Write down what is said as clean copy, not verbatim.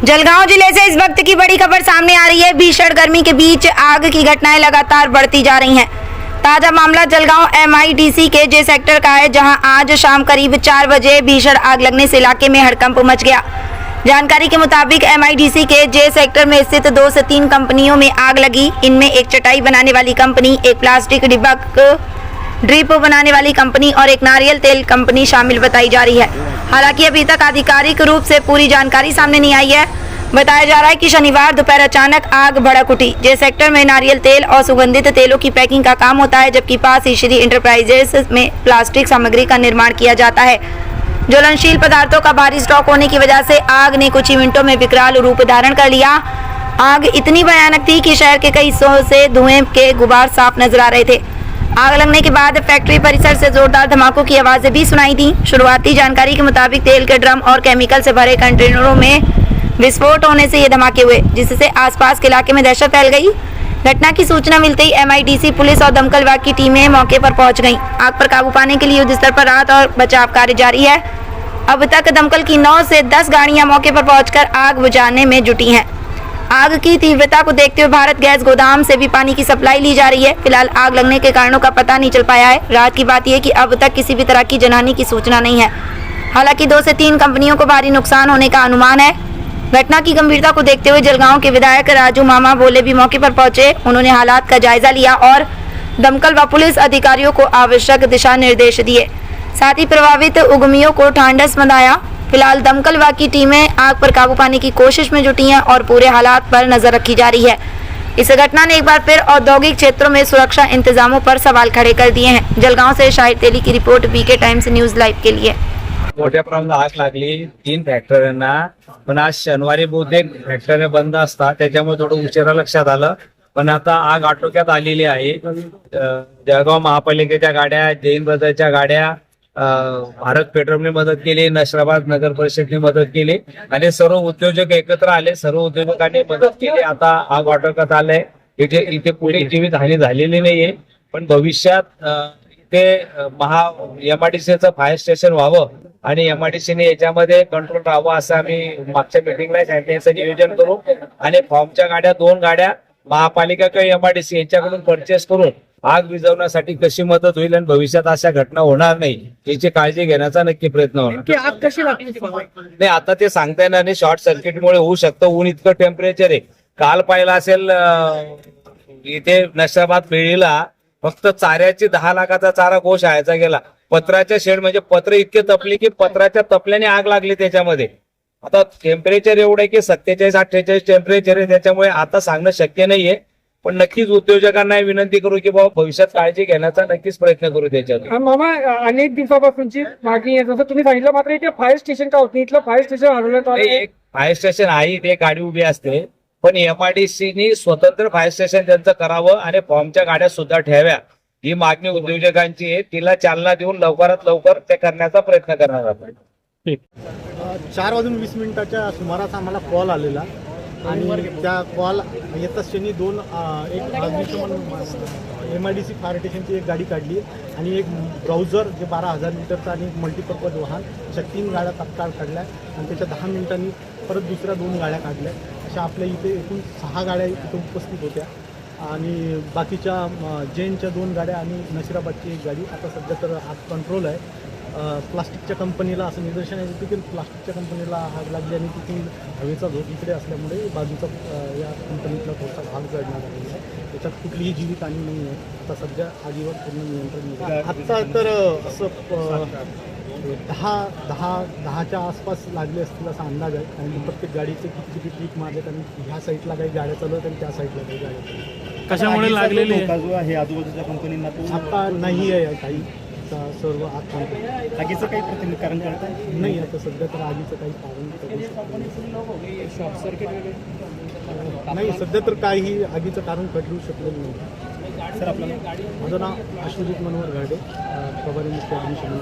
जलगांव जिले से इस वक्त की बड़ी खबर सामने आ रही है। भीषण गर्मी के बीच आग की घटनाएं लगातार बढ़ती जा रही हैं। ताजा मामला जलगांव MIDC के जे सेक्टर का है, जहां आज शाम करीब 4 बजे भीषण आग लगने से इलाके में हड़कंप मच गया। जानकारी के मुताबिक MIDC के जे सेक्टर में स्थित 2 से 3 कंपनियों में आग लगी। इनमें एक चटाई बनाने वाली कंपनी, एक प्लास्टिक डिब्बा ड्रिप बनाने वाली कंपनी और एक नारियल तेल कंपनी शामिल बताई जा रही है। हालांकि अभी तक आधिकारिक रूप से पूरी जानकारी सामने नहीं आई है। बताया जा रहा है कि शनिवार दोपहर अचानक आग भड़क उठी। जे सेक्टर में नारियल तेल और सुगंधित तेलों की पैकिंग का काम होता है, जबकि पास ही श्री इंटरप्राइजेस में प्लास्टिक सामग्री का निर्माण किया जाता है। ज्वलनशील पदार्थों का भारी स्टॉक होने की वजह से आग ने कुछ ही मिनटों में विकराल रूप धारण कर लिया। आग इतनी भयानक थी कि शहर के कई हिस्सों से धुएं के गुबार साफ नजर आ रहे थे। आग लगने के बाद फैक्ट्री परिसर से जोरदार धमाकों की आवाजें भी सुनाई दी। शुरुआती जानकारी के मुताबिक तेल के ड्रम और केमिकल से भरे कंटेनरों में विस्फोट होने से ये धमाके हुए, जिससे आसपास के इलाके में दहशत फैल गई। घटना की सूचना मिलते ही MIDC पुलिस और दमकल विभाग की टीमें मौके पर पहुंच गईं। आग पर काबू पाने के लिए युद्ध स्तर पर राहत और बचाव कार्य जारी है। अब तक दमकल की 9 से 10 गाड़ियां मौके पर पहुंचकर आग बुझाने में जुटी हैं। आग की तीव्रता को देखते हुए भारत गैस गोदाम से भी पानी की सप्लाई ली जा रही है। फिलहाल आग लगने के कारणों का पता नहीं चल पाया है। राहत की बात यह कि अब तक किसी भी तरह की जनहानि की सूचना नहीं है। हालांकि 2 से 3 कंपनियों को भारी नुकसान होने का अनुमान है। घटना की गंभीरता को देखते हुए जलगांव के विधायक राजू मामा बोले भी मौके पर पहुंचे। उन्होंने हालात का जायजा लिया और दमकल व पुलिस अधिकारियों को आवश्यक दिशा निर्देश दिए। साथ ही प्रभावित उद्यमियों को ढांढस बंधाया। फिलहाल दमकल विभाग की टीमें आग पर काबू पाने की कोशिश में जुटी हैं और पूरे हालात पर नजर रखी जा रही है। इस घटना ने एक बार फिर औद्योगिक क्षेत्रों में सुरक्षा इंतजामों पर सवाल खड़े कर दिए हैं। जलगांव से शाहिद तेली की report, BK times news live के लिए। मोठ्या प्रमाणात आग लागली 3 फॅक्टरींना, पण आज शनिवारी बहुतेक फॅक्टरी बंद असतात, त्याच्यामुळे थोडं उशिरा लक्षात आलं. पण आता आग आटोक्यात आलेली आहे. जळगाव महापालिकेच्या गाड्या, जैन ब्रदरच्या गाड्या, भारत पेट्रोलने मदत केली, नशिराबाद नगर परिषदेने मदत केली आणि सर्व उद्योजक एकत्र आले. सर्व उद्योजकांनी मदत केली. आता आग आटोक्यात आलंय. इथे पुढे जीवित हानी झालेली नाहीये, पण भविष्यात इथे MIDCचं फायर स्टेशन व्हावं आणि MIDCने याच्यामध्ये कंट्रोल राहावं असं आम्ही मागच्या मिटिंगला सांगितलं. नियोजन करू आणि फॉर्मच्या गाड्या 2 गाड्या महापालिका किंवा MIDC यांच्याकडून परचेस करून आग विझवण्यासाठी कशी मदत होईल आणि भविष्यात अशा घटना होणार नाही याची काळजी घेण्याचा नक्की प्रयत्न होणार. आग कशी लागली नाही, आता ते सांगता येणार नाही. शॉर्ट सर्किटमुळे होऊ शकतं. ऊन इतकं टेम्परेचर आहे. काल पाहिलं असेल इथे नशिराबाद पेढीला फक्त चाऱ्याची 10 लाखाचा चारा कोश आणायचा गेला. पत्राच्या शेड म्हणजे पत्र इतके तपले की पत्राच्या तपल्याने आग लागली त्याच्यामध्ये. आता टेम्परेचर एवढं आहे की 47-48 टेम्परेचर आहे, त्याच्यामुळे आता सांगणं शक्य नाहीये. पण नक्कीच उद्योजकांना विनंती करू की बाबा भविष्यात काळजी घेण्याचा नक्कीच प्रयत्न करू त्याच्यात. मामा, अनेक दिवसापासूनची मागणी आहे, जसं तुम्ही सांगितलं, मात्र इथे फायर स्टेशन का होत नाही? इथलं फायर स्टेशन हरवण्यात आलं. एक फायर स्टेशन आहे, इथे गाडी उभी असते, पण MIDCनी स्वतंत्र फायर स्टेशन त्यांचं करावं आणि फॉर्मच्या गाड्या सुद्धा ठेव्या. ही मागणी उद्योजकांची आहे. तिला चालना देऊन लवकरात लवकर ते करण्याचा प्रयत्न करणार आपण. 4:20 सुमारास आम्हाला कॉल आलेला आणि त्या कॉल येता क्षणी एक MIDC फायर स्टेशनची एक गाडी काढली आणि एक ब्राउझर जे 12,000 लिटरचा आणि एक मल्टीपर्पज वाहन, अशा 3 गाड्या तत्काळ काढल्या आणि त्याच्या 10 मिनिटांनी परत दुसऱ्या 2 गाड्या काढल्या. अशा आपल्या इथे एकूण 6 गाड्या इथे उपस्थित होत्या आणि बाकीच्या जैनच्या 2 गाड्या आणि नशिराबादची एक गाडी. आता सध्या तर आग कंट्रोल आहे. प्लास्टिकच्या कंपनीला असं निदर्शन आहे की प्लास्टिकच्या कंपनीला आग लागली आणि तिथून हवेचा झोत इकडे असल्यामुळे बाजूचा या कंपनीतला थोडासा भाग जळण्यात आलेला आहे. त्याच्यात कुठलीही जीवितहानी नाही आहे. आता सध्या आगीवर पूर्ण नियंत्रण आहे. आत्ता तर असं 10च्या आसपास लागले असतील असा अंदाज आहे. आणि प्रत्येक गाडीचे किती ट्रिप मारलेत आणि ह्या साईडला काही गाड्या चालवत आणि त्या साईडला काही गाड्या चालवत. कशामुळे लागलेले आहे आजूबाजूच्या कंपनींना आता नाही आहे काही. सर्व आगीचं काही कारण कळतं नाही. आता सध्या तर आगीचं काही कारण शॉर्ट सर्किट नाही. सध्या तर काही आगीचं कारण कळू शकलेलं नाही. सर, आपल्याला माझं नाव अश्वजित मनोहर घाडे, प्रभारी मुख्य अग्निशमन.